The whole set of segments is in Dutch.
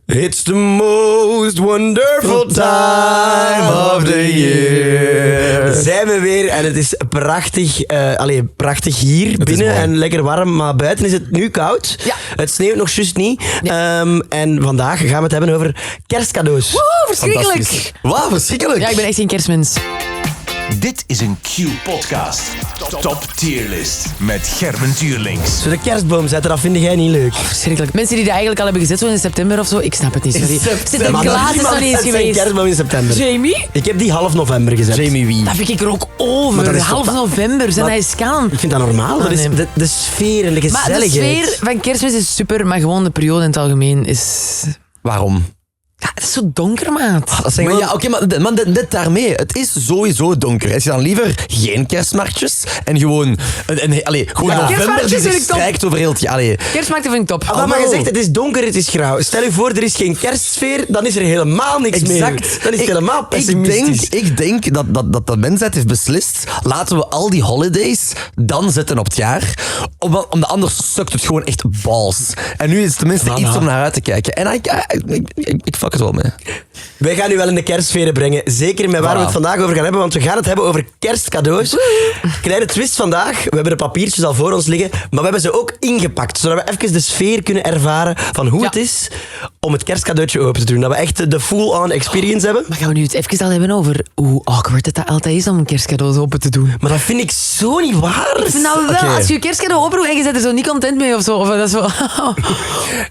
It's the most wonderful time of the year. Zijn we weer en het is prachtig, prachtig hier binnen en lekker warm, maar buiten is het nu koud. Ja. Het sneeuwt nog juist niet. Ja. En vandaag gaan we het hebben over kerstcadeaus. Woe, verschrikkelijk. Wauw, verschrikkelijk. Ja, ik ben echt geen kerstmens. Dit is een Q-podcast. Top Tierlist met Gerben Tuurlings. Zo de kerstboom zetten, dat vind jij niet leuk. Verschrikkelijk. Mensen die dat eigenlijk al hebben gezet, zo in september of zo, ik snap het niet, sorry. Sinterklaas is nog niet eens geweest. Kerstboom in september. Jamie? Ik heb die half november gezet. Jamie wie? Dat vind ik er ook over. Maar dat is half toch- november, zijn hij kan. Ik vind dat normaal. Dat is de sfeer en de Maar de gezelligheid. sfeer van kerstmis is super, maar gewoon de periode in het algemeen is... Waarom? Ja, het is zo donker, maat. Maar ja, oké, maar net daarmee. Het is sowieso donker. Is je dan liever geen kerstmarktjes en gewoon... gewoon november kerstmarktjes die vind zich ik top. strijkt over heel het jaar. Kerstmarkten vind ik top. Maar je zegt, het is donker, het is grauw. Stel je voor, er is geen kerstsfeer, dan is er helemaal niks meer. Dan is het helemaal pessimistisch. Ik denk dat de mensheid heeft beslist, laten we al die holidays dan zetten op het jaar, omdat anders sukt het gewoon echt balls. En nu is het tenminste iets om naar uit te kijken. En ik fuck het wel mee. Wij gaan u wel in de kerstsferen brengen. Zeker met waar we het vandaag over gaan hebben, want we gaan het hebben over kerstcadeaus. Kleine twist vandaag. We hebben de papiertjes al voor ons liggen, maar we hebben ze ook ingepakt, zodat we even de sfeer kunnen ervaren van hoe het is om het kerstcadeautje open te doen. Dat we echt de full-on experience hebben. Maar gaan we nu het even al hebben over hoe awkward het altijd is om een kerstcadeau open te doen? Maar dat vind ik zo niet waar. Ik vind dat wel, Oké. als je je kerstcadeau oproept en je bent er zo niet content mee of zo. Of dat is zo...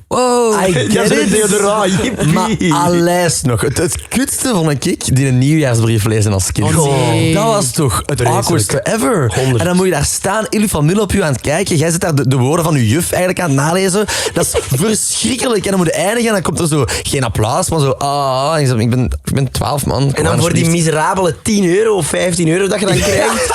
Wow. Ja, zo'n deodorant. Jippie. Maar alles nog. Het kutste vond ik die een nieuwjaarsbrief lezen als kind. Oh, nee. Dat was toch het awkwardste ever. 100. En dan moet je daar staan, heel je familie op je aan het kijken. Jij zit daar de woorden van je juf eigenlijk aan het nalezen. Dat is verschrikkelijk. En dan moet je eindigen en dan komt er zo geen applaus, maar zo... ik ben 12, man. En dan voor die miserabele €10 of €15 dat je dan krijgt.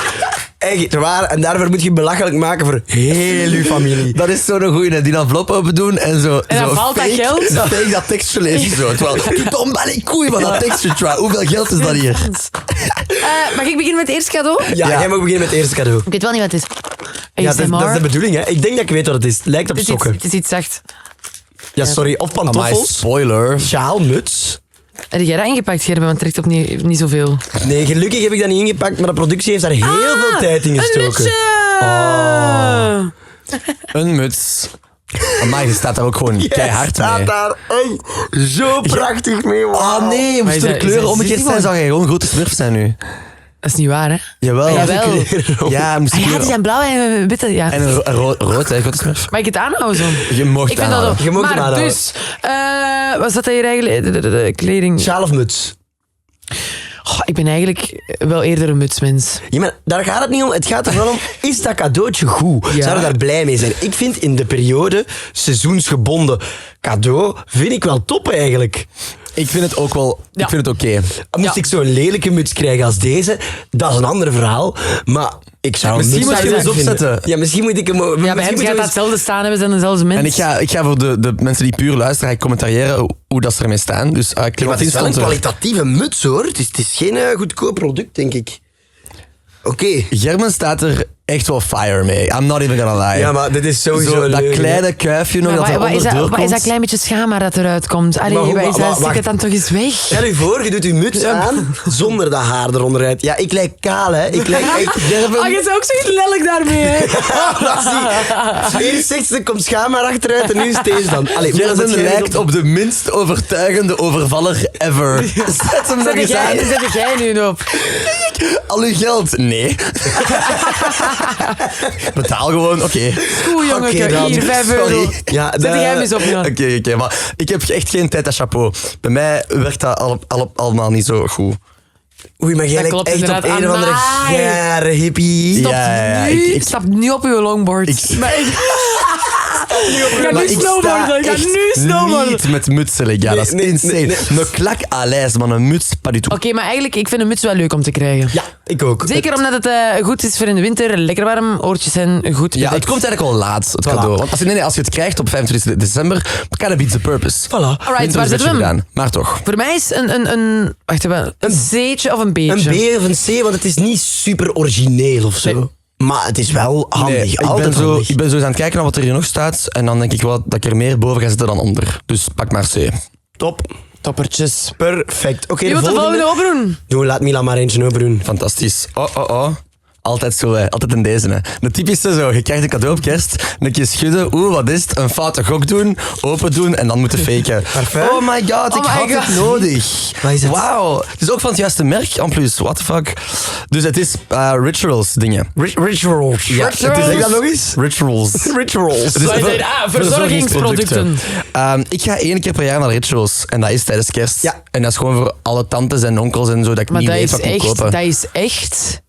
Echt waar. En daarvoor moet je belachelijk maken voor heel je familie. Dat is zo'n goeie, die envelop open doen en zo... En dan zo valt dat fake- geld. Fake dat tekstje lezen zo. Terwijl, Tom, koei van dat tekstje, try. Hoeveel geld is dat hier? Mag ik beginnen met het eerste cadeau? Ja, jij mag beginnen met het eerste cadeau. Ik weet wel niet wat het is. Ja, ASMR. dat is de bedoeling, hè. Ik denk dat ik weet wat het is. Het lijkt op Het is sokken. iets, het is iets zacht. Ja, sorry. Of Amai, pantoffels. spoiler. Sjaal, muts. Heb jij dat ingepakt, Gerben? Want het trekt op niet zoveel. Nee, gelukkig heb ik dat niet ingepakt, maar de productie heeft daar heel veel tijd in gestoken. Een muts. Amai, je staat daar ook gewoon keihard staat mee. daar zo prachtig mee. Wow. Oh nee, moest is de dat- kleuren is dat omgekeerd zijn, Simon? zou je gewoon grote smurf zijn nu. Dat is niet waar, hè? Jawel. Jawel. Ja, moest de Ah, ja, die kleuren... zijn blauw en witte. Ja. En een rood, hè, grote smurf. Mag ik het aanhouden zo? Je mocht Ik vind dat aanhouden. ook. Je mag het Maar aanhouden. dus, wat zat dat hier eigenlijk? De kleding. Sjaal of muts? Ik ben eigenlijk wel eerder een mutsmens. Ja, maar daar gaat het niet om. Het gaat er vooral om, is dat cadeautje goed? Ja. Zou je daar blij mee zijn? Ik vind in de periode seizoensgebonden cadeau, vind ik wel top eigenlijk. Ik vind het ook wel... Ja. Ik vind het oké. Moest ik zo'n lelijke muts krijgen als deze, dat is een ander verhaal. Maar ik zou een Misschien muts moet je hem eens vinden. opzetten. Ja, misschien moet ik hem... Ja, bij hem gaat dat hetzelfde staan hebben, zijn dezelfde En mensen. ik ga voor de mensen die puur luisteren, ga ik commentariëren hoe dat ze ermee staan. Dus Maar het Clementine is wel een stond er. kwalitatieve muts, hoor. Het is geen goedkoop product, denk ik. Oké. Gerben staat er echt wel fire mee. I'm not even gonna lie. Ja, maar dit is sowieso Zo, dat leuk, hè. kleine kuifje nog Maar dat er wat is onderdoor dat, wat is dat komt. klein beetje schaamhaar dat eruit komt? Allee, Maar hoe- wat is dat? wacht. Stik het dan toch eens weg? Stel je voor, je doet je muts aan zonder dat haar eronder uit. Ja, ik lijk kaal, hè. Ik lijk echt... Oh, je is ook zoiets lelijk daarmee, hè? Eerst zegt ze, komt schaamhaar achteruit en nu is het deze dan. Allee, Gerben lijkt op de minst overtuigende overvaller ever. Zet hem nog eens aan. Zet jij nu op? Al uw geld? Nee. Betaal gewoon, oké. Oeh, jongen, Oké, dan. hier, €5. Sorry. Ja, Zet jij hem eens op, Jan. Oké, maar ik heb echt geen tijd aan chapeau. Bij mij werkt dat allemaal niet zo goed. Oei, maar jij Dat lijkt klopt echt op inderdaad. een of andere Amai. gare hippie. Stop Ja, nu. ik- Stap nu op uw longboard. Maar Ik ga Maar nu ik snowboarden. sta Ik ga echt nu snowboarden. niet met mutsen, ja, dat is Nee, insane. nee. Een klak à lijst, maar een muts, pas du tout. Oké, maar eigenlijk, ik vind een muts wel leuk om te krijgen. Ja, ik ook. Zeker omdat het goed is voor in de winter. Lekker warm, oortjes zijn goed Ja, het bedekt. komt eigenlijk al laat, het cadeau. Want als je het krijgt op 25 december, kan het beats the purpose. Voilà. Alright, Winter waar is zetten we hem? gedaan, maar toch. Voor mij is wacht even, een C'tje of een B'tje. Een B of een C, want het is niet super origineel of zo. Nee. Maar het is wel handig. Nee, altijd handig. ik ben zo eens aan het kijken naar wat er hier nog staat. En dan denk ik wel dat ik er meer boven ga zitten dan onder. Dus pak maar C. Top. Toppertjes. Perfect. Oké, Wie de wil de volgende oproen? Doe, laat Milan maar eentje oproen. Fantastisch. Oh. Altijd zo, hè. Altijd in deze. Hè. De typische zo, je krijgt een cadeau op kerst, een keer schudden, wat is het? Een foute gok doen, open doen en dan moeten faken. Parfait. Oh my god, ik had het nodig. Wat is het? Wauw. Het is ook van het juiste merk, en plus, what the fuck. Dus het is Rituals dingen. Rituals. Ja, het is Zeg dat nog eens? Rituals. Rituals. Het is Verzorgingsproducten. Ik ga 1 keer per jaar naar Rituals en dat is tijdens kerst. Ja. En dat is gewoon voor alle tantes en onkels en zo, dat ik Maar niet dat weet is, wat ik moet echt, kopen. dat is echt...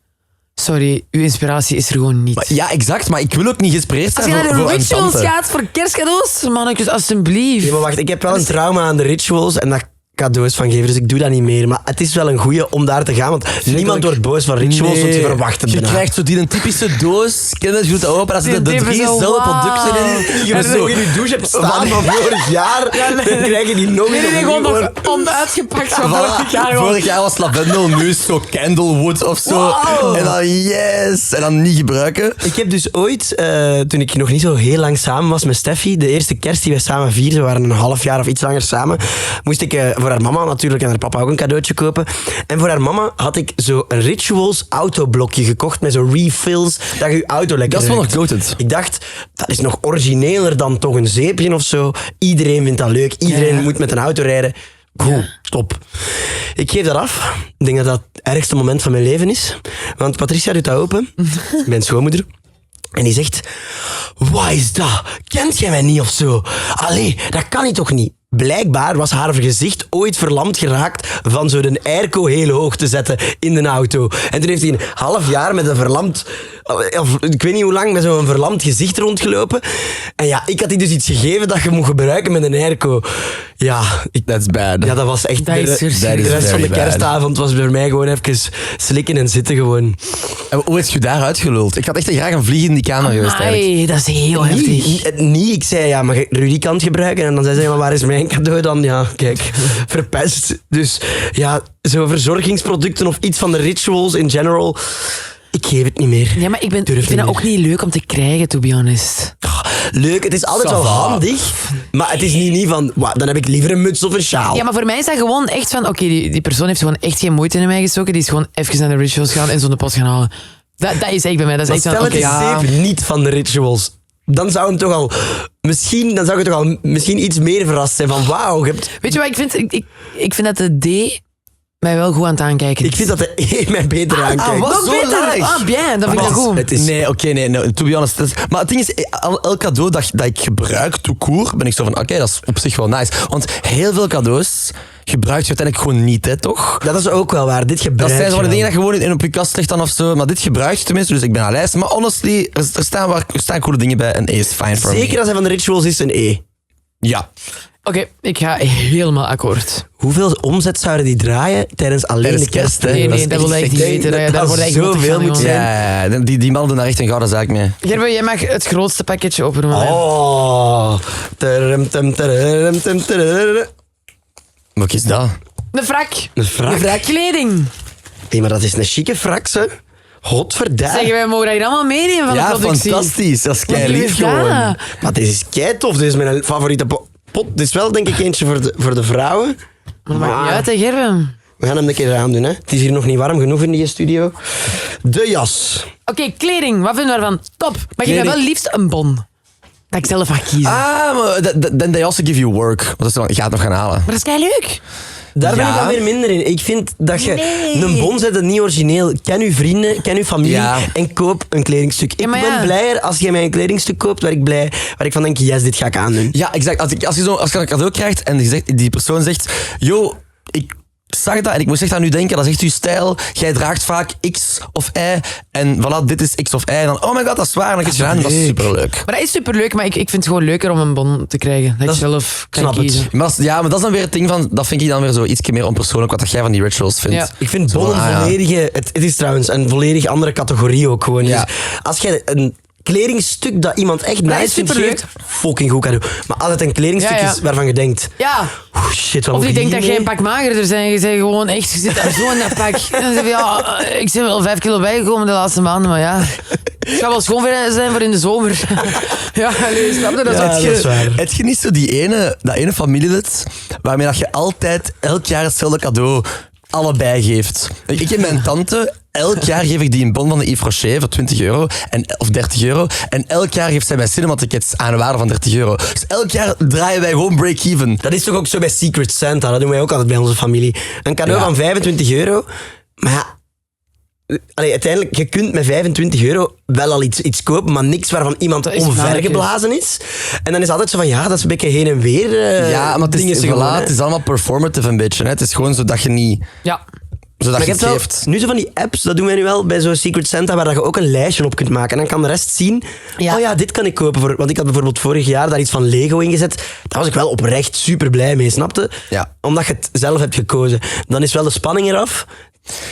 Sorry, uw inspiratie is er gewoon niet. Ja, exact, maar ik wil ook niet geïnspireerd Als zijn je naar voor de een rituals tante. gaat voor kerstcadeaus, mannetjes, alsjeblieft. Ja, maar wacht, ik heb wel een trauma aan de rituals en dat cadeaus van geven, dus ik doe dat niet meer. Maar het is wel een goeie om daar te gaan, want niemand wordt boos van rituals, want je verwacht het Je bijna. krijgt zo die een typische doos, ken je doet dat open, daar zitten de Die 3 zo, producten in. Je En hebt zo dan- in je douche hebt staan van vorig jaar, dan krijg je die nog Nee, in. gewoon nog onuitgepakt van vorig jaar. gewoon. Vorig jaar was lavendel, nu is het zo candlewood of zo. Wow. En dan yes, en dan niet gebruiken. Ik heb dus ooit, toen ik nog niet zo heel lang samen was met Steffi, de eerste kerst die wij samen vierden, we waren een half jaar of iets langer samen, moest ik voor haar mama natuurlijk en haar papa ook een cadeautje kopen. En voor haar mama had ik zo een Rituals autoblokje gekocht met zo refills, dat je je auto lekker Dat is wel nog ruikt. goated. Ik dacht, dat is nog origineler dan toch een zeepje of zo. Iedereen vindt dat leuk, iedereen Ja. moet met een auto rijden. Goed, top. Ik geef dat af. Ik denk dat dat het ergste moment van mijn leven is. Want Patricia doet dat open, mijn schoonmoeder. En die zegt, wat is dat? Kent jij mij niet of zo? Allee, dat kan hij toch niet? Blijkbaar was haar gezicht ooit verlamd geraakt van zo'n airco heel hoog te zetten in de auto. En toen heeft hij een half jaar met een verlamd, of ik weet niet hoe lang, met zo'n verlamd gezicht rondgelopen. En ja, ik had die dus iets gegeven dat je moet gebruiken met een airco. Ja, That's bad. ja, dat was echt... Dat is de verschrikkelijk. rest van de very bad. kerstavond was bij mij gewoon even slikken en zitten gewoon. En hoe heb je daar uitgeluld? Ik had echt graag een vlieg in die kamer geweest eigenlijk. Ai, dat is heel heftig. Niet, ik zei ja, maar Rudy kan het gebruiken. En dan zei ze, ja, maar waar is mijn cadeau dan? Ja, kijk, verpest. Dus ja, zo verzorgingsproducten of iets van de rituals in general, ik geef het niet meer. Ja, maar ik Durf vind niet dat ook meer. niet leuk om te krijgen, to be honest. Leuk, het is altijd wel Ça va. handig, maar het is niet van, wauw, dan heb ik liever een muts of een sjaal. Ja, maar voor mij is dat gewoon echt van... Oké, die persoon heeft gewoon echt geen moeite in mij gestoken. Die is gewoon even naar de rituals gaan en zo'n post gaan halen. Dat is echt bij mij. Dat is Maar echt van... stel het Oké, is ja. zeep niet van de rituals. Dan zou hem toch al... Dan zou je toch al misschien iets meer verrast zijn van wauw, je hebt... Weet je wat ik vind? Ik vind dat de D mij wel goed aan het aankijken Ik vind dat de E mij beter aankijkt. wat? Nog Zo beter. laag. Ah, bien. Dat vind ik Maar dat goed. het is- Nee, oké, nee, to be honest. Maar het ding is, elk cadeau dat ik gebruik, tout court, ben ik zo van, oké, dat is op zich wel nice. Want heel veel cadeaus gebruik je uiteindelijk gewoon niet, hè, toch? Dat is ook wel waar. Dit Dat gebruik zijn zo van je de dingen wel. dat je gewoon in op je kast ligt dan of zo. Maar dit gebruik je tenminste, dus ik ben aan lijst. Maar honestly, er staan coole dingen bij en A is fine for Zeker me. als hij van de rituals is, een E. Ja. Oké, ik ga helemaal akkoord. Hoeveel omzet zouden die draaien tijdens alleen Tijdens de kerst? kerst, hè? Nee, Dat nee, is dat wil echt ik niet denk weten. dat Daar word ik echt zoveel mottig van, moet jongen. zijn. Ja, die mannen doen daar echt een gouden zaak mee. Gerben, jij mag het grootste pakketje openen. Oh. Tarum, tum, tarum, tum, tarum. Wat is dat? De frak. Een frak? Kleding. Nee, maar dat is een chique frak, ze. Godverdamme. Zeggen wij mogen dat hier allemaal meenemen van Ja, de productie. fantastisch. Dat is Wat kei lief is dat? gewoon. Maar dit is keitof. Dit is mijn favoriete pot. Dit is wel denk ik eentje voor de vrouwen. Maar dat maakt niet uit, hè, Gerben. We gaan hem een keer aandoen. Hè. Het is hier nog niet warm genoeg in die studio. De jas. Oké, kleding. Wat vinden we ervan? Top. Maar je gaat Kleding. wel liefst een bon. Dat ik zelf mag kiezen. Ah, maar then they also give you work. Want dat is dan, je gaat het nog gaan halen. Maar dat is kei leuk. Daar ben Ja. ik dan weer minder in. Ik vind dat je Nee. een bon zet het niet origineel. Ken uw vrienden, ken uw familie Ja. en koop een kledingstuk. Ik Ja, maar ben ja. blijer als jij mij een kledingstuk koopt waar ik van denk, yes, dit ga ik aandoen. Ja, exact. Als je een cadeau krijgt en die persoon zegt... Yo, ik zag dat en ik moest echt aan u denken. Dat is echt uw stijl. Jij draagt vaak X of Y. En voilà, dit is X of Y. En dan, oh my god, dat is waar. En dan heb je het gedaan. Dat is superleuk. Maar dat is superleuk, maar ik vind het gewoon leuker om een bon te krijgen. Dat, Dat ik is- zelf kan snap het. kiezen. Maar dat is dan weer het ding van... Dat vind ik dan weer zo iets meer onpersoonlijk. Wat dat jij van die rituals vindt. Ja. Ik vind Zo van, bonnen ah, ja. volledige... Het is trouwens een volledig andere categorie ook gewoon. Ja. Dus als jij een kledingstuk dat iemand echt dat is nice vindt superleuk. geeft, fucking goed cadeau. Maar als het een kledingstuk Ja, ja. is waarvan je denkt... Ja. oeh, shit, wat Of moet ik denk dat jij hiermee? een pak magerder bent. Je zegt gewoon echt, je zit daar zo in dat pak. En dan zeg je, ja, ik ben wel 5 kilo bijgekomen de laatste maanden, maar ja. Het gaat wel schoon zijn voor in de zomer. Ja, allee, snap je? Dat is Ja, echt dat is waar. Het je niet zo dat ene familielid waarmee dat je altijd elk jaar hetzelfde cadeau allebei geeft. Ik heb mijn tante, elk jaar geef ik die een bon van de Yves Rocher voor €20 of €30. En elk jaar geeft zij mij cinematickets aan een waarde van €30. Dus elk jaar draaien wij gewoon break-even. Dat is toch ook zo bij Secret Santa, dat doen wij ook altijd bij onze familie. Een cadeau Ja. van €25, maar ja... Allee, uiteindelijk, je kunt met €25 wel al iets kopen, maar niks waarvan iemand Dat is omvergeblazen is. En dan is het altijd zo van, ja, dat is een beetje heen en weer Ja, maar het dingen. is, voilà, het is allemaal performative een beetje. Hè. Het is gewoon zodat je niet... Ja. Zodat Maar je je het hebt wel, geeft. nu zo van die apps, dat doen wij nu wel bij zo'n Secret Santa, waar dat je ook een lijstje op kunt maken. En dan kan de rest zien, Ja. oh ja, dit kan ik kopen. Want ik had bijvoorbeeld vorig jaar daar iets van Lego ingezet. Daar was ik wel oprecht super blij mee, snapte? Ja. Omdat je het zelf hebt gekozen. Dan is wel de spanning eraf.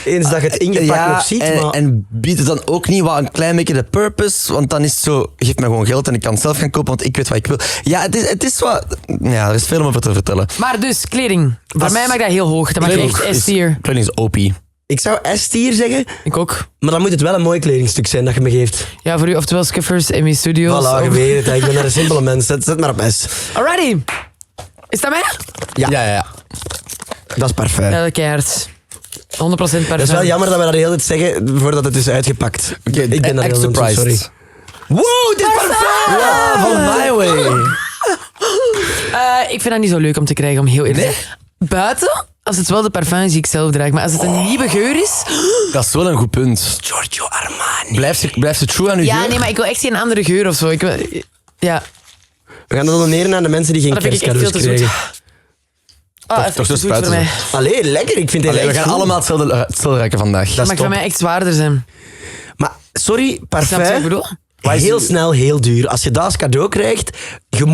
Eens dat je het ingepakt nog ziet. en, maar... en biedt het dan ook niet wat een klein beetje de purpose? Want dan is het zo, geef me gewoon geld en ik kan het zelf gaan kopen, want ik weet wat ik wil. Ja, het is wat... Ja, er is veel om over te vertellen. Maar dus, kleding. Voor mij mag dat heel hoog. Dat mag je echt S-tier. Kleding is OP. Ik zou S-tier zeggen, Ik ook. maar dan moet het wel een mooi kledingstuk zijn dat je me geeft. Ja, voor u oftewel Skiffers, Emmy Studios. Voilà, je of- weet het, hè. Ik ben daar een simpele mens. Zet maar op S. Alrighty. Is dat mij? Ja. Dat is parfum. Ja, keihard. 100% parfum. Dat is wel jammer dat we dat de hele tijd zeggen voordat het is uitgepakt. Oké, ik ben daar echt heel surprised. sorry. Wow, dit is parfum! Ja, van My Way. Ik vind dat niet zo leuk om te krijgen, om heel eerlijk te zijn. Buiten, als het wel de parfum is die ik zelf draag, maar als het een nieuwe geur is... Dat is wel een goed punt. Giorgio Armani. Blijft het true aan uw Ja, geur? nee, maar ik wil echt geen andere geur of zo. Ja. We gaan dat doneren aan de mensen die geen Maar dat vind ik echt kerstcadeaus veel te krijgen. Oh, toch zo goed voor spuiten mij. ze. Allee, lekker. Ik vind het Allee, we echt gaan goed. allemaal hetzelfde ruiken vandaag. Dat is mag voor top. mij echt zwaarder zijn. Maar sorry, Snap je wat ik parfum, bedoel? heel snel, heel duur. Als je dat als cadeau krijgt, je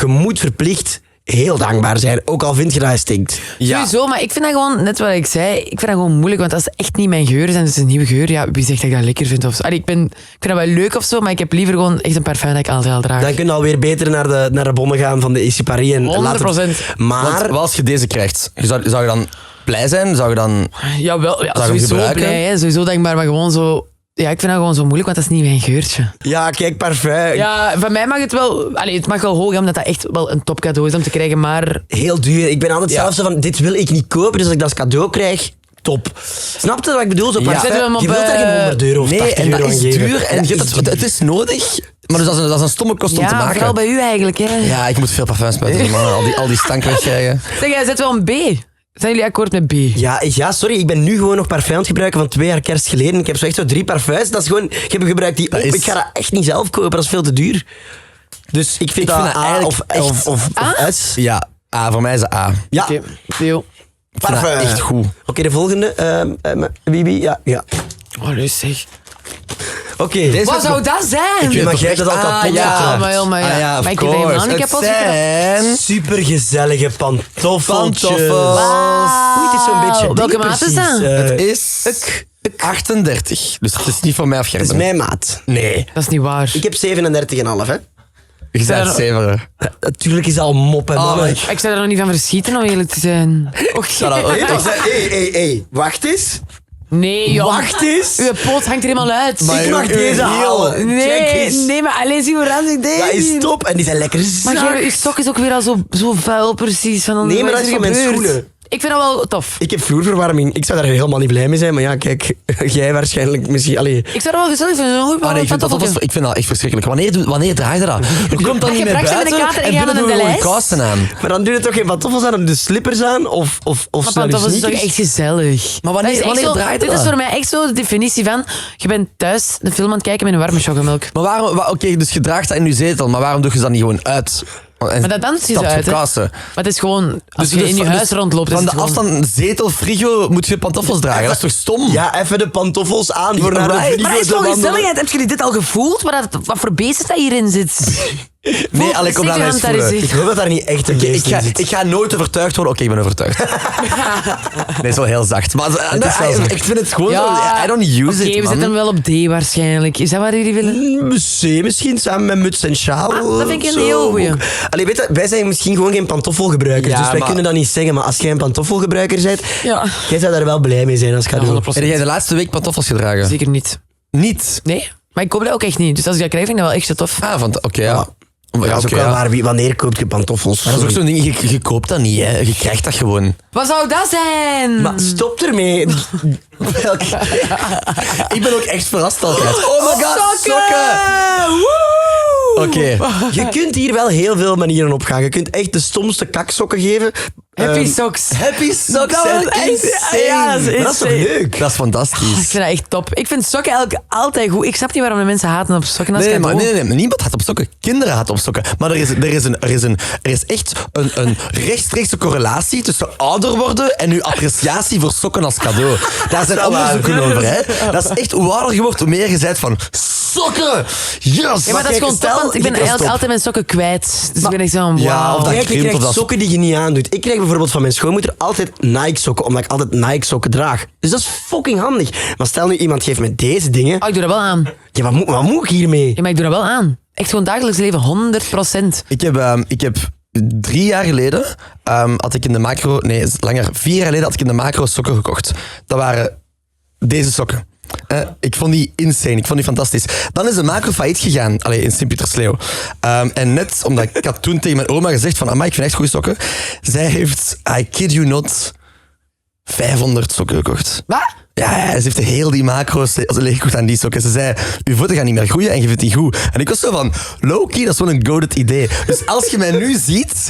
moet verplicht heel dankbaar zijn. Ook al vind je dat hij stinkt. Ja. Sowieso, maar ik vind dat gewoon, net wat ik zei, ik vind dat gewoon moeilijk, want als het echt niet mijn geur is en het is een nieuwe geur, ja, wie zegt dat ik dat lekker vind of zo. Allee, ik vind dat wel leuk of zo, maar ik heb liever gewoon echt een parfum dat ik altijd al draag. Dan kun je alweer beter naar de bonnen gaan van de Issy Paris. En 100%. Maar... Want wat als je deze krijgt? Zou je dan blij zijn? Zou je dan... Jawel, ja, Zou je hem sowieso gebruiken? blij, hè, sowieso dankbaar, maar gewoon zo... Ja, ik vind dat gewoon zo moeilijk, want dat is niet mijn geurtje. Ja, kijk, parfum. Ja, van mij mag het wel... Allee, het mag wel hoog, omdat dat echt wel een topcadeau is om te krijgen, maar... Heel duur. Ik ben altijd Ja. zelf zo van, dit wil ik niet kopen, dus als ik dat als cadeau krijg, top. Snap je wat ik bedoel? Zo parfum, Zetten we hem op, je wilt daar geen €100 of Nee, 80 en dat euro aan is geven. duur en Dat je is hebt het is nodig, maar dus dat is een stomme kost om te Ja, maken. vooral bij u eigenlijk, hè. Ja, ik moet veel parfum spuiten, man. Al die stank wegkrijgen. Zeg, jij zet wel een B. Zijn jullie akkoord met B? Ja, sorry, ik ben nu gewoon nog parfum aan het gebruiken van 2 jaar kerst geleden. Ik heb zo echt zo 3 parfums. Dat is gewoon, je gebruikt die op. is- Ik ga dat echt niet zelf kopen, dat is veel te duur. Dus ik vind dat vind dat A eigenlijk of, echt- of S. Ja, A, voor mij is het A. Ja, Oké, deal. Ik vind dat parfum. echt goed. Oké, de volgende. Bibi, ja. Oh, rustig. Oké. Deze- Wat zou dat zijn? Maar jij hebt het al kapot ja, getrapt. maar ja. Ah ja, of Maar ik heb course. helemaal niet Het kapot getrapt. zijn Supergezellige pantoffeltjes. pantoffels. Oei, het is zo'n beetje... Welke dingen maat is precies. dat? Het is 38, dus het is niet voor mij Het afgerend. is mijn maat. Nee, Dat is niet waar. Ik heb 37,5, hè. je Zijn bent er- 7. Natuurlijk is dat al mop, hè, mannen. Ik zou er nog niet van verschieten, om eerlijk te zijn. Hey, wacht eens. Nee, joh. Wacht eens. Uw poot hangt er helemaal uit. Ik mag deze halen. Check Nee, eens. nee, maar alleen zie hoe ranzig deze Dat is top. En die zijn lekker Maar zacht. uw stok is ook weer al zo vuil, precies. Van Nee, maar wat dat is er van mijn gebeurd? schoenen. Ik vind dat wel tof. Ik heb vloerverwarming. Ik zou daar helemaal niet blij mee zijn. Maar ja, kijk. Jij waarschijnlijk misschien... Allee. Ik zou dat wel gezellig vinden. Zo'n goed Ah, nee, ik vind dat echt verschrikkelijk. Wanneer draag je dat? Je komt dan Maar niet je meer brengt ze met buiten de kater en en je gaat binnen naar doen we de gewoon lijst. kousen aan. Maar dan doe je toch geen pantoffels aan, de slippers aan? Of Maar snelle dat is toch sneakers? echt gezellig. Maar wanneer- Dat is echt wanneer zo- draait Dit is dat? voor mij echt zo de definitie van... Je bent thuis een film aan het kijken met een warme chocomelk. Maar waarom... Oké, dus je draagt dat in je zetel, maar waarom doe je dat niet gewoon uit? Maar dat danst je Stapt uit, voor hè. kousen. Maar het is gewoon... Als Dus- je in je dus huis rondloopt... Van is de het gewoon- afstand zetel, frigo, moet je pantoffels dragen. Dat is toch stom? Ja, even de pantoffels aan voor Ja, naar de right. frigo Maar dat is te gewoon wandelen. gezelligheid. Hebben jullie dit al gevoeld? Wat voor beest is dat hierin zit? Nee, allee, kom Steek dan je eens hand daar voelen. eens in. Ik hoop dat daar niet echt een beest in zit. Ik ga nooit overtuigd worden. Oké, ik ben overtuigd. Nee, is wel heel zacht. Maar is wel zacht. ik vind het gewoon Ja. zo... I don't use Oké, it, we man. zetten hem wel op D waarschijnlijk. Is dat wat jullie willen? Misschien samen met muts en sjaal. Ah, dat vind ik of een zo. heel goeie. Allee, weet je, wij zijn misschien gewoon geen pantoffelgebruikers, Ja, dus wij maar- kunnen dat niet zeggen. Maar als jij een pantoffelgebruiker bent, Ja. jij zou daar wel blij mee zijn als cadeau. 100%. Heb jij de laatste week pantoffels gedragen? Zeker niet. Niet. Nee? Maar ik koop dat ook echt niet. Dus als ik dat krijg, vind ik dat wel echt zo tof. Oké, ja. Ja, dat is ook oké, wel ja. waar. Wanneer koop je pantoffels? Maar dat is ook zo'n ding, je koopt dat niet, hè. Je krijgt dat gewoon. Wat zou dat zijn? Maar stop ermee. Ik ben ook echt verrast altijd. Oh my god, sokken! Oké. Je kunt hier wel heel veel manieren op gaan. Je kunt echt de stomste kaksokken geven. Happy socks. Happy socks Dat zijn was echt- insane. ja, dat is Maar dat is toch insane. leuk? Dat is fantastisch. Ik vind dat echt top. Ik vind sokken eigenlijk altijd goed. Ik snap niet waarom de mensen haten op sokken als Nee, maar cadeau. nee, niemand had op sokken. Kinderen hadden op sokken. Maar er is echt een rechtstreekse correlatie tussen ouder worden en uw appreciatie voor sokken als cadeau. Daar zijn onderzoeken over, hè. Dat is echt, hoe ouder je wordt, hoe meer je bent van sokken! Yes! Ja, maar dat is kijk, gewoon stel, top, want ik je ben krijgt eigenlijk top. altijd mijn sokken kwijt. Dus ik ben echt zo van, Ja, wauw. of dat Kijk, je krimpt of krijgt dat- sokken die je niet aandoet. Ik krijg bijvoorbeeld van mijn schoonmoeder altijd Nike-sokken, omdat ik altijd Nike-sokken draag. Dus dat is fucking handig. Maar stel nu, iemand geeft me deze dingen. Oh, ik doe dat wel aan. Ja, wat moet ik hiermee? Ja, maar ik doe dat wel aan. Echt gewoon dagelijks leven, 100%. Ik heb 3 jaar geleden had ik in de macro... Nee, is langer. 4 jaar geleden had ik in de macro sokken gekocht. Dat waren deze sokken. Ik vond die insane. Ik vond die fantastisch. Dan is de macro failliet gegaan. Allee, in Sint-Pietersleeuw. En net, omdat ik had toen tegen mijn oma gezegd van, amai, ik vind echt goede sokken. Zij heeft, I kid you not, 500 sokken gekocht. Wat? Ja, ze heeft heel die macro's leeggekocht aan die sokken. Ze zei, uw voeten gaan niet meer groeien en je vindt die goed. En ik was zo van, low-key, dat is wel een goated idee. Dus als je mij nu ziet,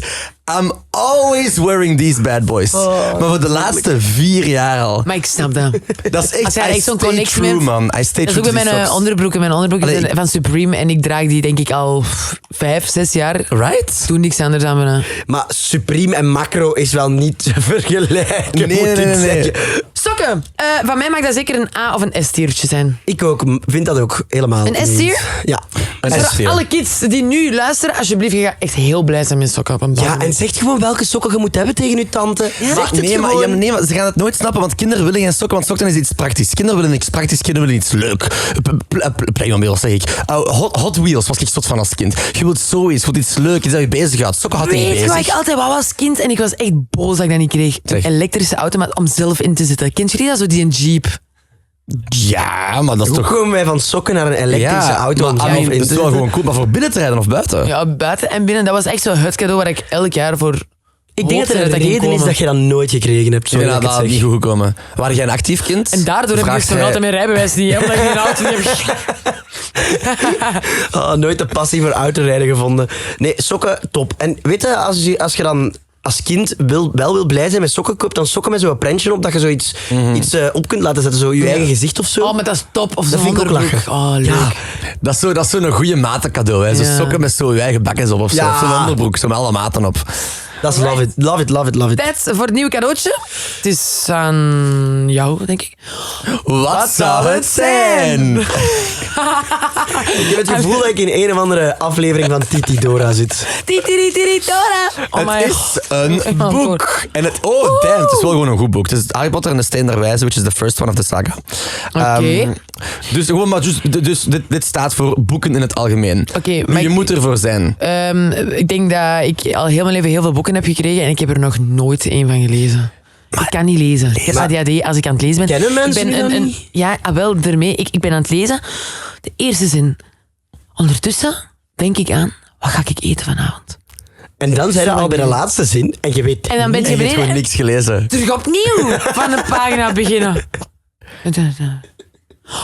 I'm always wearing these bad boys. Maar voor de laatste 4 jaar al. Maar ik snap dat. Dat is echt, Als jij I echt zo'n stay connectie true, bent. man. I stay Dat is true ook to bij these mijn socks. onderbroeken. Mijn onderbroeken Allee, zijn van Supreme en ik draag die denk ik al 5, 6 jaar. Right? Doe niks anders aan me. Maar Supreme en Macro is wel niet te vergelijken. Nee, moet ik nee, nee, nee. zeggen. Sokken. Van mij mag dat zeker een A of een S-tiertje zijn. Ik ook, vind dat ook helemaal. Een niet. S-tier? Ja. Een Voor S-tier. alle kids die nu luisteren, alsjeblieft, je gaat echt heel blij zijn met sokken op een dag. Ja, en zeg gewoon welke sokken je moet hebben tegen je tante. Zeg het Nee, maar, gewoon. nee, maar ze gaan het nooit snappen, want kinderen willen geen sokken, want sokken is iets praktisch. Kinderen willen iets praktisch, kinderen willen iets leuk. Playmobil, zeg ik. Hot Wheels was ik soort van als kind. Je wilt zoiets, je wilt iets leuk, iets dat je bezighoudt. Sokken houdt je niet Weet je bezig. wat ik altijd wou als kind? En ik was echt boos dat ik dat niet kreeg. Zeg. Een elektrische auto maar om zelf in te zitten. Kent jullie dat zo, die een Jeep? Ja, maar dat is Hoe toch... komen wij van sokken naar een elektrische auto? om maar, zelf I mean, in dat te is wel zitten? gewoon cool, maar voor binnen te rijden of buiten? Ja, buiten en binnen. Dat was echt zo het cadeau waar ik elk jaar voor Ik denk dat er hoopte een ging reden is komen. dat je dat nooit gekregen hebt. Ik Sorry denk dat dat ik dat het niet zeg. goed gekomen. Waar jij een actief kind? En daardoor heb ik vraagt dus nog hij- altijd mijn rijbewijs niet, hè, omdat ik geen auto niet heb. Nooit de passie voor autorijden gevonden. Nee, sokken, top. En weet je, als je dan als kind wel wil blij zijn met sokken, koop dan sokken met zo'n prentje op, dat je zoiets iets op kunt laten zetten. Zo je eigen gezicht of zo. Oh, maar dat is top. Of Dat zo'n vind ik ook onderbroek. lachen. Oh, leuk. Ja. Dat is zo'n goede matencadeau. Hè. Zo Ja. sokken met zo je eigen bakjes op of zo. Ja. Of zo'n onderbroek, zo met alle maten op. Dat is love it, love it, love it, love it. Tijd voor het nieuwe cadeautje. Het is aan jou, denk ik. Wat zou het zijn? Ik heb het gevoel dat ik in een of andere aflevering van Titi Dora zit. Titiritora. Oh my Het is een boek. En oh, damn, het is wel gewoon een goed boek. Het is Harry Potter en de Steen der Wijze, which is the first one of the saga. Oké. Dus gewoon maar, dus dit staat voor boeken in het algemeen. Oké, maar je ik- moet ervoor zijn. Ik denk dat ik al heel mijn leven heel veel boeken heb gekregen en ik heb er nog nooit één van gelezen. Ik kan niet lezen. Ik heb ADHD als ik aan het lezen ben. Kennen mensen ik ben u dan niet? Ja, wel, daarmee. Ik ben aan het lezen. De eerste zin. Ondertussen denk ik aan, wat ga ik eten vanavond? En dan zijn we al bij de laatste zin en je weet En dan ben je Je hebt beneden gewoon niks gelezen. terug opnieuw van een pagina beginnen.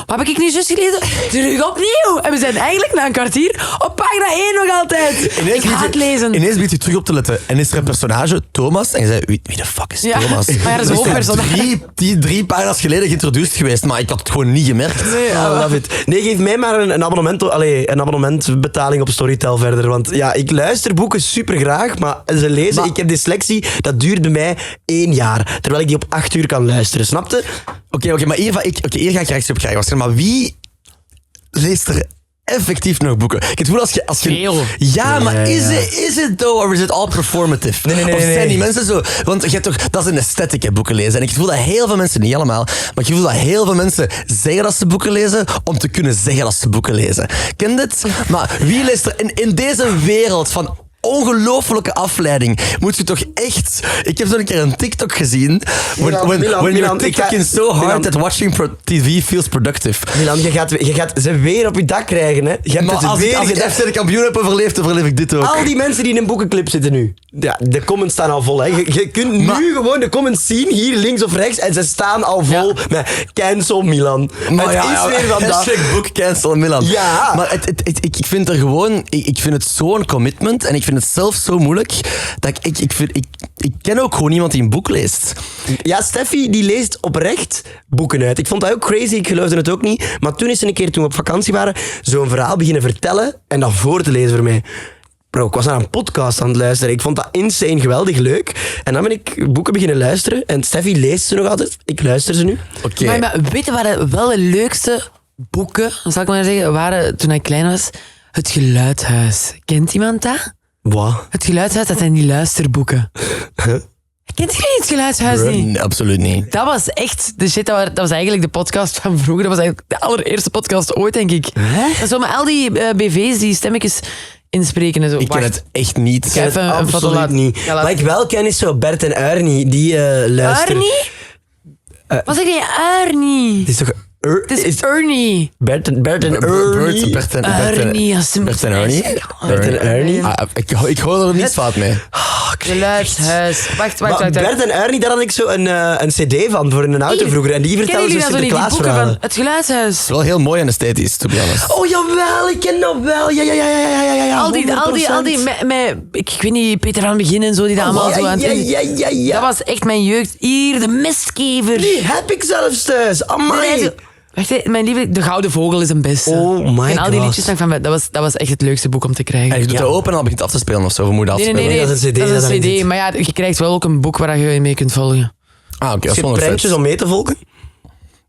Wat heb ik nu juist gelezen? Terug opnieuw. En we zijn eigenlijk na een kwartier op pagina 1 nog altijd. Ik ga het lezen. Ineens begint je terug op te letten. En is er een personage, Thomas, en je zei, wie de fuck is Ja, Thomas? maar dat is een toch hoofdpersonage. drie pagina's geleden geïntroduceerd geweest, maar ik had het gewoon niet gemerkt. I love it. Nee, geef mij maar een abonnementbetaling op Storytel verder. Want ja, ik luister boeken super graag, maar ze lezen, ik heb dyslexie, dat duurt bij mij 1 jaar. Terwijl ik die op 8 uur kan luisteren, snapte? Oké, maar hier ga ik reactie op krijgen waarschijnlijk. Maar wie leest er effectief nog boeken? Ik heb het gevoel als je Veel. Ja, maar is it though, or is it all performative? Nee. Of zijn die mensen zo... Want je hebt toch... Dat is een aesthetic, hè, boeken lezen. En ik heb het gevoel dat heel veel mensen, niet allemaal, maar ik heb het gevoel dat heel veel mensen zeggen dat ze boeken lezen, om te kunnen zeggen dat ze boeken lezen. Ken je dit? Maar wie leest er in deze wereld van ongelofelijke afleiding. Moet je toch echt... Ik heb zo'n keer een TikTok gezien. When you're TikToking so hard that watching TV feels productive. Milan, je gaat ze weer op je dak krijgen, hè. Je hebt Maar het als weer ik gedaan. FC de kampioen heb overleefd ik dit ook. Al die mensen die in een boekenclip zitten nu. Ja, de comments staan al vol. Hè. Je kunt nu gewoon de comments zien, hier links of rechts. En ze staan al vol met cancel Milan. Maar het is weer vandaag. Hashtag book cancel Milan. Ja. Maar ik vind er gewoon... Ik vind het zo'n commitment. En ik vind het zelf zo moeilijk. Dat ik ken ook gewoon iemand die een boek leest. Ja, Steffi die leest oprecht boeken uit. Ik vond dat ook crazy, ik geloofde het ook niet. Maar toen is ze een keer, toen we op vakantie waren, zo'n verhaal beginnen vertellen en dat voor te lezen voor mij. Bro, ik was naar een podcast aan het luisteren. Ik vond dat insane geweldig leuk. En dan ben ik boeken beginnen luisteren. En Steffi leest ze nog altijd. Ik luister ze nu. Oké. Maar weet je wat wel de leukste boeken, zal ik maar zeggen, waren toen ik klein was? Het Geluidshuis. Kent iemand dat? Wat? Het Geluidshuis, dat zijn die luisterboeken. Kent je het Geluidshuis niet? Nee, absoluut niet. Dat was echt de shit. Dat was eigenlijk de podcast van vroeger. Dat was eigenlijk de allereerste podcast ooit, denk ik. Dat is zo met al die BV's die stemmetjes inspreken en zo. Ik ken het echt niet. Ik ga even een foto Absoluut laten. niet. Ja, laat- Wat ik wel ken is zo Bert en Ernie. Die luisteren. Ernie? Wat zeg je? Ernie? Het is toch... Het is Ernie. Bert en Ernie. Bert en Ernie, als ze Bert en Ernie. Bert en Ernie. Ik hoor er niets fout mee. Geluidshuis. Wacht. Maar Bert en Ernie, daar had ik zo een cd van voor in een auto Hier, vroeger. En die kennen vertellen zo jullie dat zo niet, die boeken Sinterklaasverhalen. van Het Geluidshuis? Het is wel heel mooi en esthetisch, to be honest. Oh jawel, ik ken dat wel. Ja. Al die 100%. met, ik weet niet, Peter van Begin en zo, die dat allemaal zo aan het... Ja. Dat was echt mijn jeugd. Hier, de mistkever. Die heb ik zelfs thuis. Amai. Wacht, hè, mijn lieve, De Gouden Vogel is een beste. Oh my En al die God. liedjes van, dat was echt het leukste boek om te krijgen. En je doet Ja. het open en dan begint af te spelen of zo. Of moet je dat Nee, afspelen? dat is een CD Dat is dat een erin CD, zit. maar ja, je krijgt wel ook een boek waar je mee kunt volgen. Ah, oké, dat is Heb je wel nog prentjes vet. om mee te volgen?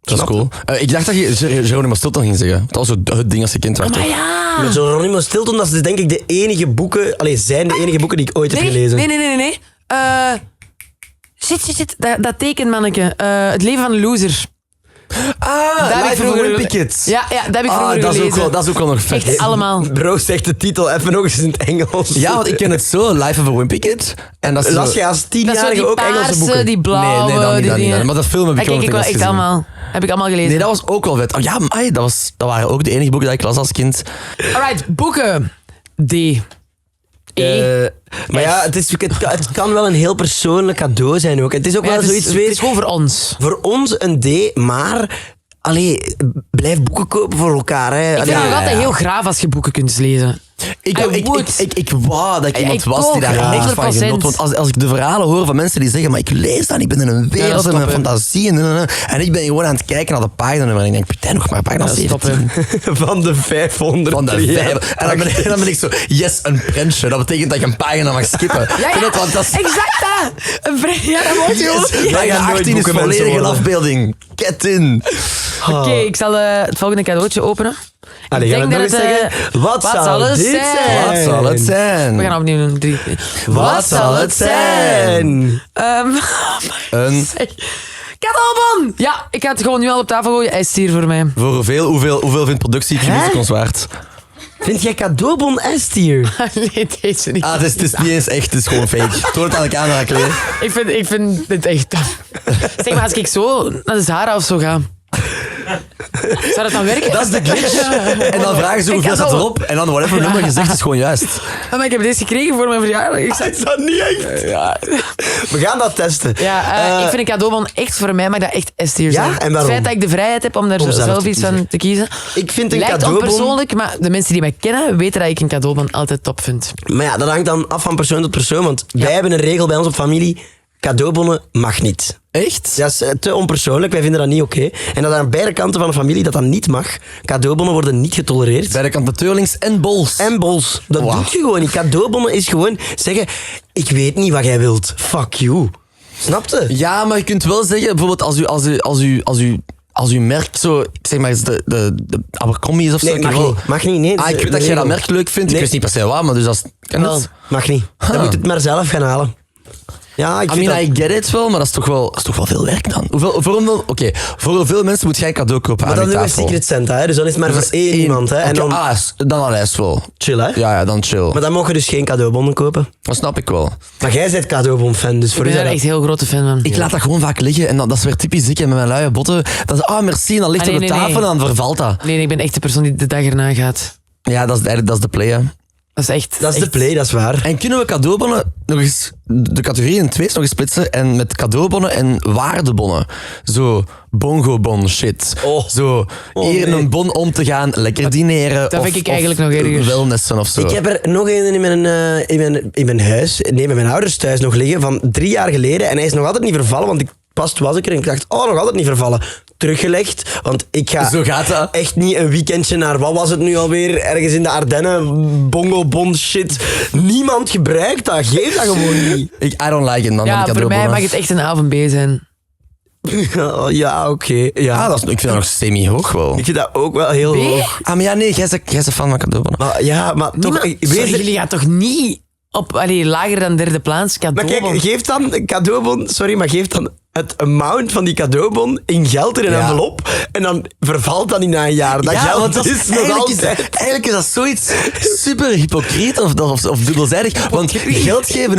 Dat is cool. Ik dacht dat je Geronimo Stilton ging zeggen. Dat was zo het ding als je kind werd. Maar toch? ja! Met Geronimo Stilton, dat is denk ik de enige boeken... zijn de enige boeken die ik ooit heb gelezen. Nee. Shit. Dat tekenmanneke. Het leven van een loser. Ah, heb ik Life of a vroeger- Wimpy Kid. Ja, dat heb ik vroeger dat is gelezen. dat is ook wel nog vet. Echt allemaal. Bro, zegt de titel even nog eens in het Engels. Ja, want ik ken het zo, Life of a Wimpy Kid. En dat is Las zo... je als Dat is zo 10-jarige die ook Engelse paarse, boeken? die blauwe. Nee, dat niet, die dat niet. dingen. Maar dat film heb ik Dat wel kijk ik nog wel eens echt gezien. allemaal. Heb ik allemaal gelezen. Nee, dat was ook wel vet. Oh ja, amai, dat waren ook de enige boeken die ik las als kind. Alright, boeken. D. Maar ja, het kan wel een heel persoonlijk cadeau zijn ook. Het is ook Ja, wel het, is, zoiets het weer... is gewoon voor ons. Voor ons een D, maar... Allee, blijf boeken kopen voor elkaar. Hè. Ik vind het nog altijd heel graaf als je boeken kunt lezen. Ik wou dat ik Ja, iemand ik was die ook, daar echt van 100%. genot. Want als ik de verhalen hoor van mensen die zeggen, maar ik lees dat niet, ik ben in een wereld stop, en een hè. fantasie. En ik ben gewoon aan het kijken naar de pagina en ik denk, putain, nog maar pagina 17. Van de 500. Van de Ja. 5. En dan ben ik zo, yes, een prentje. Dat betekent dat je een pagina mag skippen. Ja, Vind je het fantastisch? exact dat. Ja, dat wordt Yes, gewoon. Wij gaan pagina nooit 18 is boekenmensen volledig een worden. afbeelding. Get in. Oké, ik zal het volgende cadeautje openen. Allee, gaan we nog eens zeggen? Wat zal het dit zijn? Wat zal het zijn? We gaan opnieuw doen. 3. Wat zal het zijn? Een, Cadeaubon! Ja, ik ga het gewoon nu al op tafel gooien. Hij is hier voor mij. voor hoeveel vindt productie het ons waard? Vind jij cadeaubon S-tier? Nee, deze niet. Ah, het is niet eens echt, het is gewoon fake. Toon het aan de camera, Claire. Ik vind dit echt... Zeg maar, als ik zo naar de Zara of zo ga... Zou dat dan werken? Dat is de glitch. En dan vragen ze hoeveel staat erop. En dan whatever nummer gezegd is gewoon juist. Maar ik heb deze gekregen voor mijn verjaardag. Ik zei... Is dat niet echt? Ja, We gaan dat testen. ik vind een cadeaubon echt voor mij, maar dat echt S-tier Ja? zijn. En waarom? Het feit dat ik de vrijheid heb om daar Om zelf zelf te iets kiezen. van te kiezen. Ik vind een Lijkt cadeaubon... onpersoonlijk, maar de mensen die mij kennen weten dat ik een cadeaubon altijd top vind. Maar ja, dat hangt dan af van persoon tot persoon. Want wij hebben een regel bij ons op familie. Cadeaubonnen mag niet. Echt? Dat is te onpersoonlijk, wij vinden dat niet oké. En dat aan beide kanten van de familie dat niet mag. Cadeaubonnen worden niet getolereerd. Bij de kant Teurlings en Bols. En bols. Dat Wow. doe je gewoon niet. Cadeaubonnen is gewoon zeggen... Ik weet niet wat jij wilt. Fuck you. Snapte? Ja, maar je kunt wel zeggen, bijvoorbeeld als u merk zo, ik zeg maar eens de Abercrombie is of zo. Nee, mag ik wel- niet. Mag niet. Nee, Ah, ik weet dat jij dat merk leuk vindt. Nee. Ik wist niet per se waar, maar dus als... Kan Wel, het? mag niet. Dan moet het maar zelf gaan halen. Ja, ik I vind mean, dat... I get it wel, maar dat is toch wel veel werk dan. Voor hoeveel mensen moet jij een cadeau kopen Maar aan dan je doen we tafel? Secret Santa, hè? Dus dan is het maar Dat voor is één iemand. Hè? En Oké, dan dan al is wel. chill, hè? Ja, dan chill. Maar dan mogen we dus geen cadeaubonnen kopen. Dat snap ik wel. Maar jij bent cadeaubon-fan, dus voor Ik u ben daar is echt een heel grote fan van. Ik laat dat gewoon vaak liggen en dat is weer typisch ik met mijn luie botten. Dat is, merci, en dan ligt het op de tafel en dan vervalt dat. Nee, ik ben echt de persoon die de dag erna gaat. Ja, dat is de play, hè. Dat is echt... dat is de play, dat is waar. En kunnen we cadeaubonnen nog eens, de categorieën in twee nog eens splitsen en met cadeaubonnen en waardebonnen. Zo, bongo-bon shit. Oh. Zo, hier nee. een bon om te gaan, lekker dineren. Dat vind ik eigenlijk nog erger. Wellnessen of zo. Ik heb er nog een in mijn huis, nee, met mijn ouders thuis nog liggen van 3 jaar geleden. En hij is nog altijd niet vervallen, want pas was ik er en ik dacht, nog altijd niet vervallen. Teruggelegd, want ik ga Zo gaat dat. echt niet een weekendje naar, wat was het nu alweer, ergens in de Ardennen, bongo-bon shit. Niemand gebruikt dat, geef dat gewoon niet. I don't like it, man. Ja, die voor mij cadeaubonnen. mag het echt een avond B zijn. Ja, oké. Ja. Ik vind dat nog semi-hoog wel. Ik vind dat ook wel heel B? hoog. Maar ja, nee, jij bent fan van cadeaubonnen. Maar, ja, maar toch... Sorry, wees er- jullie gaan toch niet op lager dan derde plaats Maar cadeaubon? kijk, geef dan een cadeaubon, sorry, maar geef dan het amount van die cadeaubon in geld in een Ja. envelop en dan vervalt dat niet na een jaar. Dat Ja, geld want dat is nog eigenlijk altijd... eigenlijk is dat zoiets super hypocriet of dubbelzijdig. Want geld geven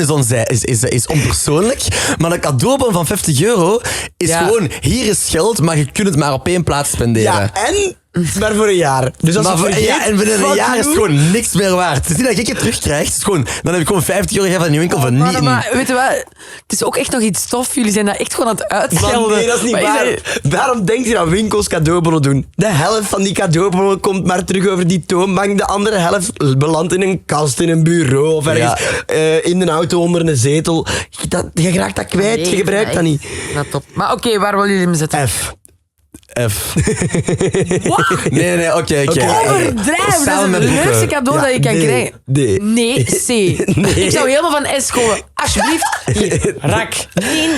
is onpersoonlijk. Maar een cadeaubon van €50 is Ja. gewoon, hier is geld, maar je kunt het maar op één plaats spenderen. Ja, en maar voor een jaar. Dus als Maar je vergeet, en binnen een fuck jaar is het you. gewoon niks meer waard. Het is niet dat je het terugkrijgt. Het is gewoon, dan heb ik gewoon €50 gegeven aan die winkel voor niet. Maar weet je wat? Het is ook echt nog iets tof. Jullie zijn dat echt gewoon aan het Man, uitschelden. nee, dat is niet Maar waar. dat- Waarom denk je dat winkels cadeaubonnen doen? De helft van die cadeaubonnen komt maar terug over die toonbank. De andere helft belandt in een kast, in een bureau of ergens in een auto onder een zetel. Je raakt dat kwijt, Nee, je gebruikt ik dat vind niet. echt not top. Maar oké, waar willen jullie hem zetten? F. F. Nee, oké. Overdrijven, dat is het leukste cadeau Ja, dat je kan D. krijgen. D. Nee, C. Nee. Ik zou helemaal van S gooien. Alsjeblieft. Hier, rak. Nee.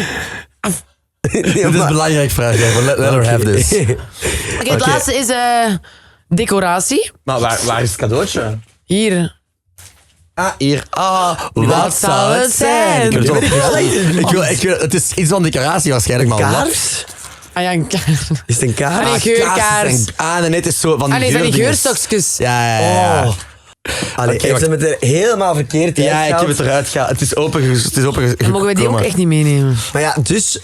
Nee, Dit is een maar- belangrijke vraag. Let her have this. Oké, het laatste is decoratie. Maar waar is het cadeautje? Hier. Hier. Wat zou het zijn? Ik wil, het is iets van decoratie waarschijnlijk, maar wat? Kaars? Ah ja, een kaars. Is het een kaars? Ah, nee, geurkaars. Nee, het is zo van die Ah nee, zijn die geurdinges. geurstokjes. Ja. Oh. Allee, Oké, ik wacht. heb het er helemaal verkeerd Ja, ik uitgehaald. heb het eruit gehaald. Het is open. Dan mogen we die ook echt niet meenemen. Maar ja, dus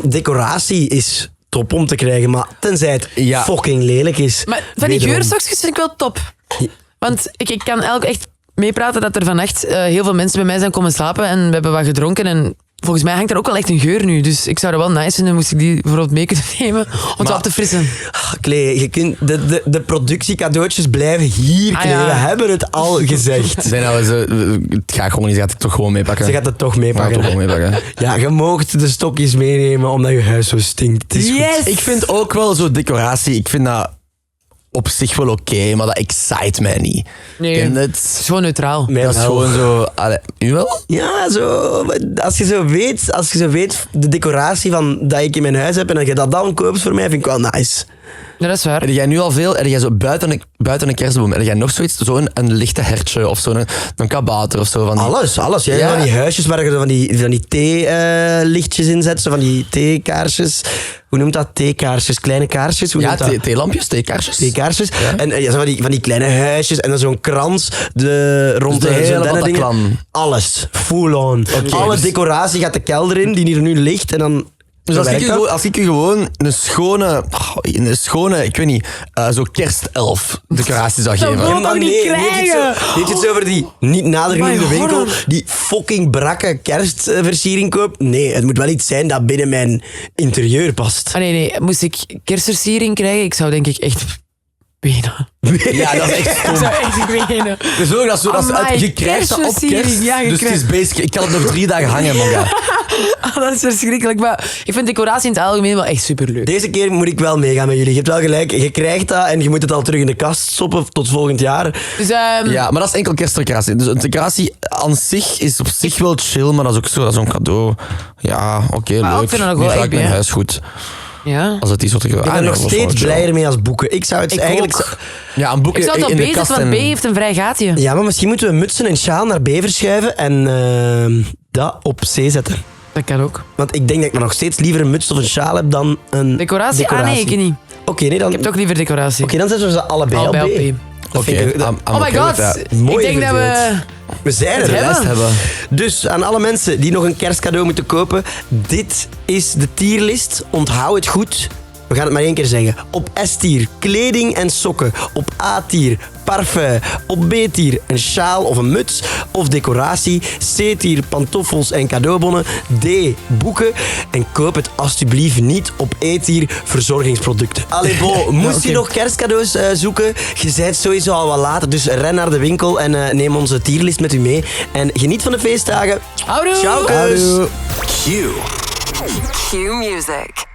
decoratie is top om te krijgen, maar tenzij het Ja. fucking lelijk is. Maar van die Wederom. geurstokjes vind ik wel top. Want ik kan echt meepraten dat er vannacht heel veel mensen bij mij zijn komen slapen en we hebben wat gedronken en volgens mij hangt er ook wel echt een geur nu. Dus ik zou er wel nice vinden, moest ik die bijvoorbeeld mee kunnen nemen om het op te frissen. Klee, je kunt de productiecadeautjes blijven hier, Ah, Klee. ja. We hebben het al gezegd. Het gaat gewoon niet, gaat het toch gewoon meepakken. Ze gaat het toch Gaat het toch meepakken. gewoon meepakken. Ja, je moogt de stokjes meenemen omdat je huis zo stinkt. Het is goed. Ik vind ook wel zo decoratie, ik vind dat op zich wel oké, maar dat excite mij niet. Nee. Ken Het het? is gewoon neutraal. Mij Dat is wel. gewoon zo... Allee, u wel? Ja, zo, als je zo weet de decoratie van, dat ik in mijn huis heb en dat je dat dan koopt voor mij, vind ik wel nice. Ja, dat is waar. Heb jij nu al veel? Heb jij zo buiten een kerstboom? Heb jij nog zoiets? Zo'n een lichte hertje of zo'n een kabouter of zo? Van die... Alles. Ja, Ja. van die huisjes waar je zo van die theelichtjes in zet, zo van die theekaarsjes. Hoe noemt dat? Theekaarsjes, kleine kaarsjes. Hoe Ja, noemt dat? theelampjes, theekaarsjes. Theekaarsjes. En zo van die kleine huisjes en dan zo'n krans rond Dus de hele zo'n dennendingen. Bataclan. Alles. Full on. Alle dus- decoratie gaat de kelder in, die hier nu ligt. En dan... Dus zo als ik, werkt u, dat. als ik u gewoon een schone, ik weet niet, zo kerstelf decoratie zou geven. wil- Ja, maar toch niet nee, krijgen? heeft je het zo over die niet nader genoemde My winkel horror. die fucking brakke kerstversiering koopt? Nee, het moet wel iets zijn dat binnen mijn interieur past. Ah nee, moest ik kerstversiering krijgen, ik zou denk ik echt benen. Ja, dat is echt Ik stom. zou echt benen. Dus ook dat Amai, je krijgt dat op kerstversiering. kerst, Ja, je dus het is basic, ik kan het nog 3 dagen hangen, man. Dat is verschrikkelijk, maar ik vind decoratie in het algemeen wel echt superleuk. Deze keer moet ik wel meegaan met jullie. Je hebt wel gelijk, je krijgt dat en je moet het al terug in de kast stoppen tot volgend jaar. Dus Ja, maar dat is enkel kerstdecoratie. Dus een decoratie aan zich is op zich wel chill, maar dat is ook zo, dat is zo'n cadeau. Ja, oké, Maar leuk. ik vind dat ook Nu wel ga ik echt mijn bien. huis goed. ja. Als het die soort Ik ben er nog steeds blijer mee als boeken. Ik zou het Ik eigenlijk... ook. Ja, een boek Ik zou het in op B de zetten, kast want B en... heeft een vrij gaatje. Ja, maar misschien moeten we mutsen en sjaal naar B verschuiven en dat op C zetten. Dat kan ook. Want ik denk dat ik nog steeds liever een muts of een sjaal heb dan een Decoratie? Ah nee, ik niet. Oké, nee, dan... Ik heb toch liever decoratie. Oké, dan zetten we ze allebei op B. Dat vind ik- dat- Oh my god, Mooie ik denk dat we... We zijn er. Het hè? hebben. Dus aan alle mensen die nog een kerstcadeau moeten kopen, dit is de tierlist. Onthoud het goed. We gaan het maar één keer zeggen. Op S-tier, kleding en sokken. Op A-tier, parfum. Op B-tier, een sjaal of een muts of decoratie. C-tier, pantoffels en cadeaubonnen. D, boeken. En koop het alsjeblieft niet op E-tier, verzorgingsproducten. Allee, Bo, moest je nog kerstcadeaus zoeken? Je bent sowieso al wat later, dus ren naar de winkel en neem onze tierlist met u mee. En geniet van de feestdagen. Houdoe! Ciao, kus. Q. Q Music.